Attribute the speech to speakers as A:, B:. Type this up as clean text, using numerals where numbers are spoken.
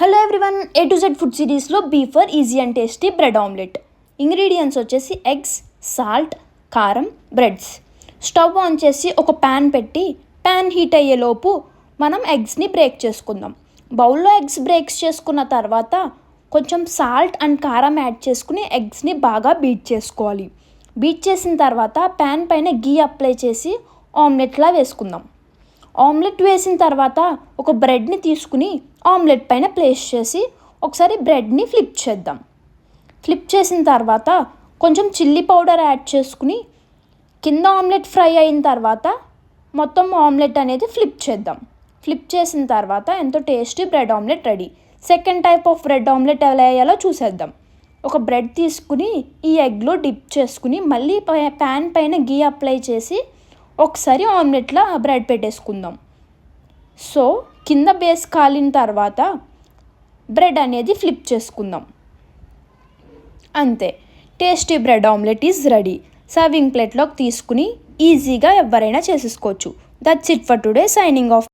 A: Hello everyone, A to Z food సిరీస్లో B for easy and tasty bread omelette. Ingredients వచ్చేసి eggs, salt, కారం, breads. Stove on చేసి ఒక pan పెట్టి pan heat అయ్యేలోపు మనం ఎగ్స్ని బ్రేక్ చేసుకుందాం. బౌల్లో ఎగ్స్ బ్రేక్స్ చేసుకున్న తర్వాత కొంచెం సాల్ట్ అండ్ కారం యాడ్ చేసుకుని ఎగ్స్ని బాగా బీట్ చేసుకోవాలి. బీట్ చేసిన తర్వాత ప్యాన్ పైన గీ అప్లై చేసి ఆమ్లెట్లా వేసుకుందాం. ఆమ్లెట్ వేసిన తర్వాత ఒక బ్రెడ్ని తీసుకుని ఆమ్లెట్ పైన ప్లేస్ చేసి ఒకసారి బ్రెడ్ని ఫ్లిప్ చేద్దాం. ఫ్లిప్ చేసిన తర్వాత కొంచెం చిల్లీ పౌడర్ యాడ్ చేసుకుని కింద ఆమ్లెట్ ఫ్రై అయిన తర్వాత మొత్తం ఆమ్లెట్ అనేది ఫ్లిప్ చేద్దాం. ఫ్లిప్ చేసిన తర్వాత ఎంతో tasty bread omelette ready. Second type of bread omelette ఎలా వేయాలో చూసేద్దాం. ఒక బ్రెడ్ తీసుకుని ఈ ఎగ్లో డిప్ చేసుకుని మళ్ళీ ప్యాన్ పైన గీ అప్లై చేసి ఒకసారి ఆమ్లెట్లో బ్రెడ్ పెట్టేసుకుందాం. సో కింద బేస్ కాలిన తర్వాత బ్రెడ్ అనేది ఫ్లిప్ చేసుకుందాం. అంతే, tasty bread omelette is ready. Serving ప్లేట్లోకి తీసుకుని ఈజీగా ఎవరైనా చేసేసుకోవచ్చు. That's it for today. Signing off.